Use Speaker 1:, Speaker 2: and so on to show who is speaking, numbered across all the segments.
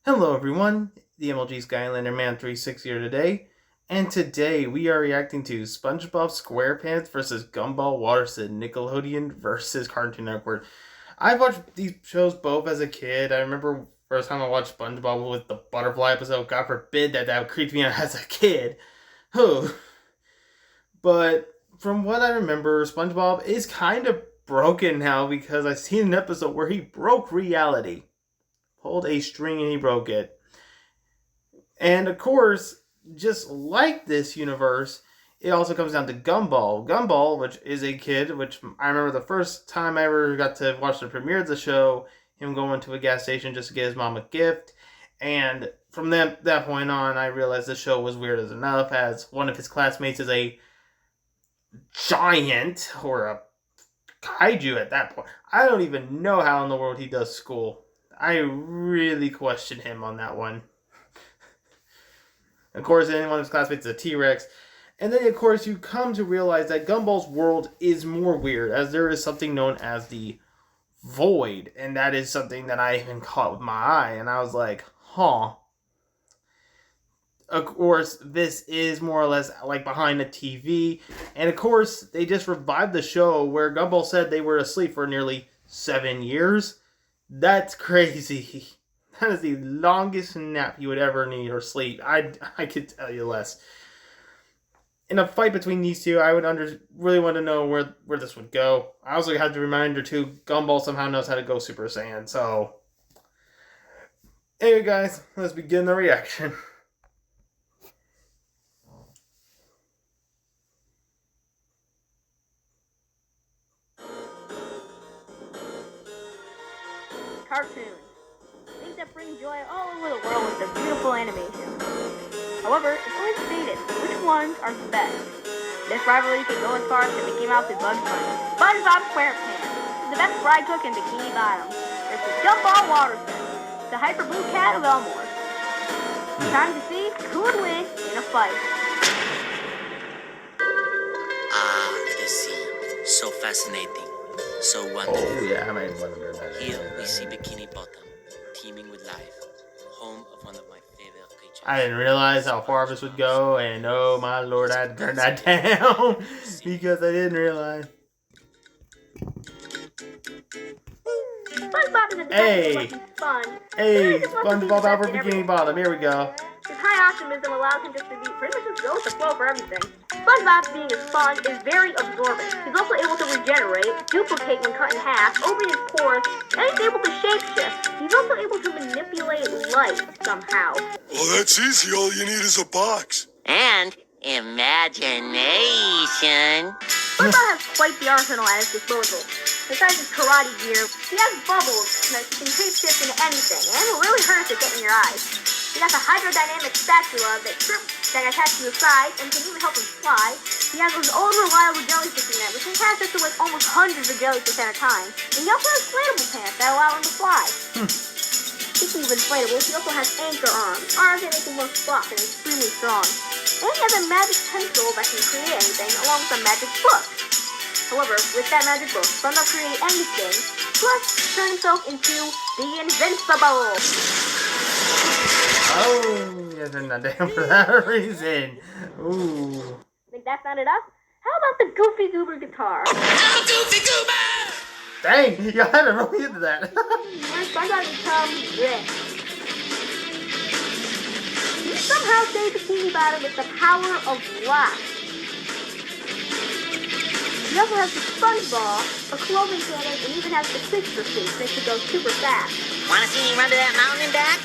Speaker 1: Hello everyone, the MLG Skylander Man 36 here today, and today we are reacting to Spongebob SquarePants versus Gumball Watterson, Nickelodeon versus Cartoon Network. I watched these shows both as a kid. I remember first time I watched SpongeBob with the butterfly episode. God forbid that creeped me out as a kid. Oh, but from what I remember, SpongeBob is kind of broken now because I've seen an episode where he broke reality. Pulled a string and he broke it. And of course, just like this universe, it also comes down to Gumball. Gumball, which is a kid, which I remember the first time I ever got to watch the premiere of the show, him going to a gas station just to get his mom a gift. And from that point on, I realized the show was weird as enough, as one of his classmates is a giant, or a kaiju at that point. I don't even know how in the world he does school. I really question him on that one. Of course, one of his classmates is a T-Rex. And then, of course, you come to realize that Gumball's world is more weird, as there is something known as the Void. And that is something that I even caught with my eye. And I was like, huh. Of course, this is more or less like behind the TV. And, of course, they just revived the show where Gumball said they were asleep for nearly 7 years. That's crazy. That is the longest nap you would ever need or sleep. I could tell you less. In a fight between these two, I would really want to know where this would go. I also had the reminder too, Gumball somehow knows how to go Super Saiyan. So, anyway guys, let's begin the reaction.
Speaker 2: Cartoons. Things that bring joy all over the world with their beautiful animation. However, it's always debated which ones are the best. This rivalry can go as far as to Mickey Mouse and Bugs Bunny. SpongeBob SquarePants is the best bride cook in Bikini Bottom. Versus Gumball Watterson, the hyper blue cat of Elmore. Time to see who would win in a fight.
Speaker 3: The sea. So fascinating. So wonderful.
Speaker 1: Oh yeah, I might wonder that.
Speaker 3: Here we see Bikini Bottom, teeming with life, home of one of my favorite creatures.
Speaker 1: I didn't realize how far this would go, and oh my lord, I had to turn that down because I didn't realize.
Speaker 2: SpongeBob is a
Speaker 1: Hey,
Speaker 2: fun.
Speaker 1: hey, SpongeBob Albert Bikini Bottom. Here we go.
Speaker 2: His high optimism allows him just to be pretty much just go with the flow for everything. SpongeBob, being a sponge, is very absorbent. He's also able to regenerate, duplicate when cut in half, open his pores, and he's able to shapeshift. He's also able to manipulate light somehow.
Speaker 4: Well, that's easy. All you need is a box.
Speaker 3: And imagination.
Speaker 2: SpongeBob has quite the arsenal at his disposal. Besides his karate gear, he has bubbles that can shapeshift into anything, and will really hurt if they get in your eyes. He has a hydrodynamic spatula that attached to his sides and can even help him fly. He has his own reliable jellyfish net, which can catch up to like almost hundreds of jellyfish at a time. And he also has inflatable pants that allow him to fly. Speaking of inflatables, he also has anchor arms that make him look buff and extremely strong. And he has a magic pencil that can create anything, along with a magic book. However, with that magic book, SpongeBob can create anything, plus turn himself into the Invincible.
Speaker 1: Oh, you guys turned that down for that reason. Ooh.
Speaker 2: Think that's not enough? How about the Goofy Goober guitar?
Speaker 3: Oh, Goofy Goober!
Speaker 1: Dang, you had to really into that.
Speaker 2: Where SpongeBob becomes rich. He somehow saves Bikini Bottom with the power of rock. He also has the SpongeBall, a clothing cannon, and even has the Fixer suit, makes it go super fast.
Speaker 3: Wanna see me run to that mountain and back?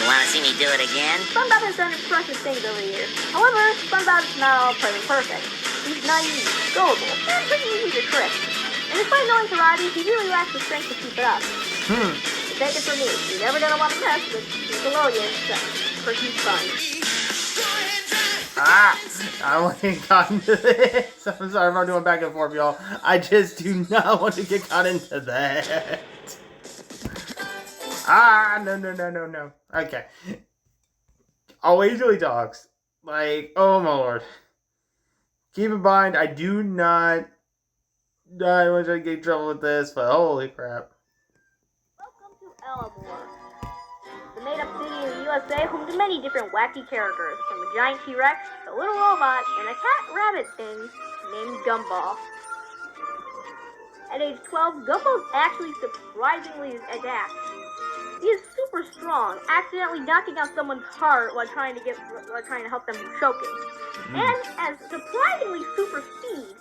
Speaker 3: You wanna see me do it again?
Speaker 2: SpongeBob has done impressive things over the years. However, SpongeBob's not all perfect. He's naive, gullible, and pretty easy to trick. And despite knowing karate, he really lacks the strength to keep it up. Take it from me, you're never gonna want to mess with Nickelodeon, Christmas Sponge.
Speaker 1: I want to get caught into this. I'm sorry if I'm doing back and forth, y'all. I just do not want to get caught into that. No. Okay. Always really dogs. Like, oh my lord. Keep in mind, I do not want to get in trouble with this, but holy crap.
Speaker 2: Welcome to Elmore, the made-up city in the USA, home to many different wacky characters, from a giant T-Rex, a little robot, and a cat-rabbit thing named Gumball. At age 12, Gumball is actually surprisingly adept. He is super strong, accidentally knocking out someone's heart while trying to help them from choking. And as surprisingly super speed,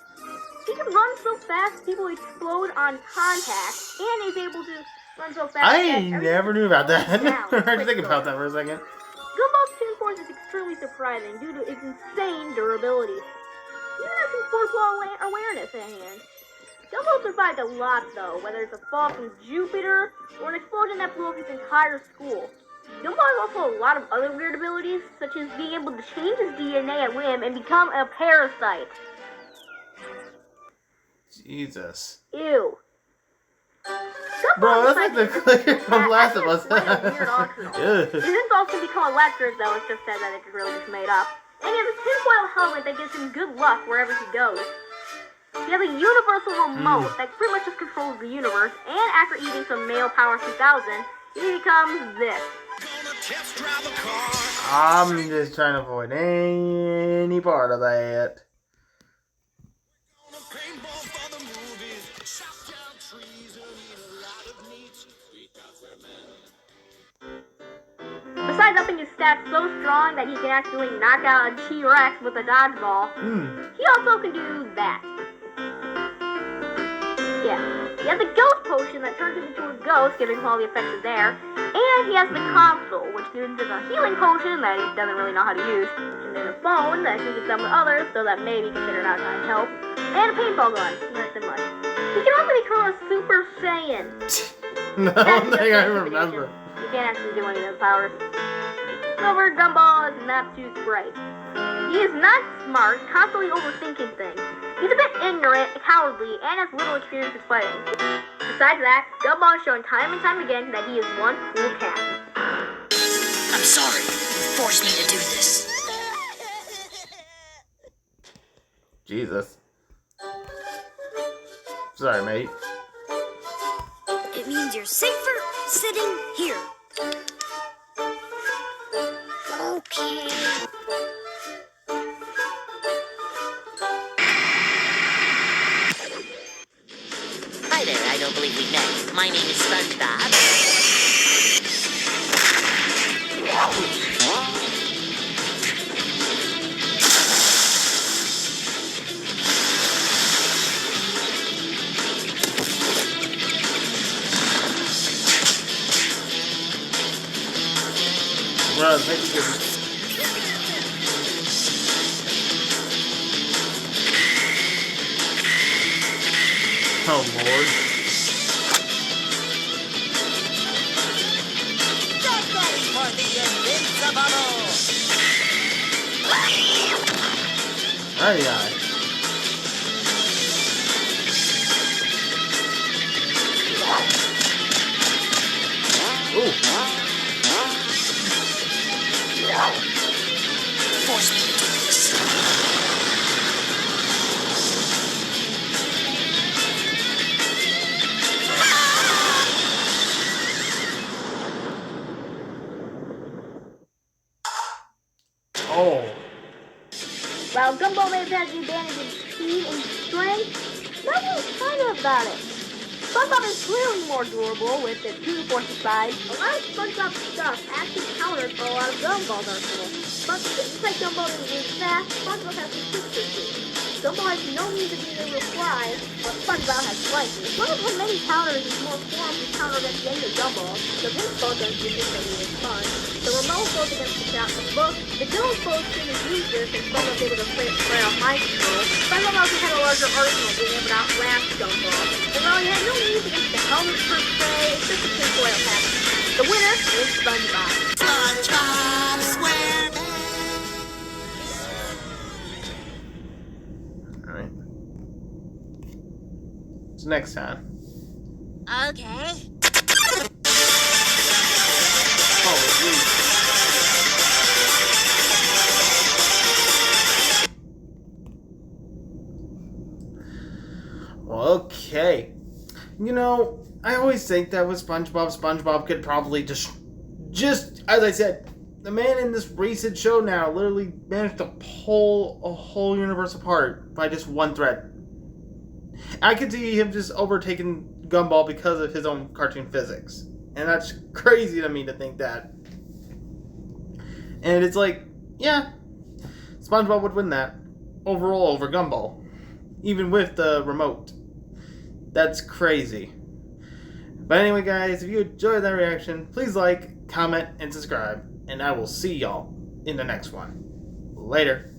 Speaker 2: he can run so fast people explode on contact, and is able to run so fast.
Speaker 1: I never knew about that. I had to think about that for a second.
Speaker 2: Gumball's Toon Force is extremely surprising due to its insane durability. Even has some fourth law awareness at hand. Gumball survived a lot though, whether it's a fall from Jupiter or an explosion that blew up his entire school. Gumball has also a lot of other weird abilities, such as being able to change his DNA at whim and become a parasite.
Speaker 1: Jesus.
Speaker 2: Ew.
Speaker 1: Bro, that's like the clicker from Last of Us.
Speaker 2: His insults can become electric, though it's just said that it's really just made up. And he has a tinfoil helmet that gives him good luck wherever he goes. He has a universal remote that pretty much just controls the universe, and after eating some Male Power 2000, he becomes this.
Speaker 1: I'm just trying to avoid any part of that.
Speaker 2: Besides upping his stats so strong that he can actually knock out a T-Rex with a dodgeball, he also can do that. Yeah. He has a ghost potion that turns him into a ghost, giving him all the effects of there. And he has the console, which turns into a healing potion that he doesn't really know how to use. And then a phone that he can summon others, so that maybe considered out to help. And a paintball gun. Nothing much. He can also become a Super Saiyan.
Speaker 1: No, I remember.
Speaker 2: You can't actually do any of those powers. However, Gumball is not too bright. He is not smart, constantly overthinking things. He's a bit ignorant, cowardly, and has little experience with fighting. Besides that, Gumball has shown time and time again that he is one cool cat.
Speaker 5: I'm sorry. You forced me to do this.
Speaker 1: Jesus. Sorry, mate.
Speaker 5: It means you're safer sitting here. Okay.
Speaker 3: Hi there, I don't believe we've met. My name is Spongebob.
Speaker 1: Run, thank you, goodness. Oh, Lord.
Speaker 5: For the invincible.
Speaker 1: Aye, aye. Ooh.
Speaker 5: Force me to do this.
Speaker 1: Oh.
Speaker 2: While Gumball may have had the advantage in speed and strength, nothing's kind of about it. SpongeBob is clearly more durable with the Toon Force side. A lot of SpongeBob stuff actually counters a lot of Gumball's arsenal. But just like Gumball is fast, SpongeBob has consistency. Gumball has no means of being able to fly, but SpongeBob has lightning. One of the many counters is more forms to counter against the enemy Gumball. The pinball gun is usually fun. The remote goes against the shot from book. The ghost potion is useless and SpongeBob is able to play off mind control. SpongeBob also had a larger arsenal, being able to outlast Gumball. And while he had no means against the helmet per se, it's just a tinfoil hat. The winner is SpongeBob.
Speaker 5: SpongeBob Squarepants.
Speaker 1: Alright. It's next time.
Speaker 5: Okay.
Speaker 1: Okay. You know, I always think that with SpongeBob could probably just just as I said, the man in this recent show now literally managed to pull a whole universe apart by just one thread. I could see him just overtaking Gumball because of his own cartoon physics. And that's crazy to me to think that. And it's like, yeah, SpongeBob would win that overall over Gumball. Even with the remote. That's crazy. But anyway, guys, if you enjoyed that reaction, please like, comment, and subscribe. And I will see y'all in the next one. Later.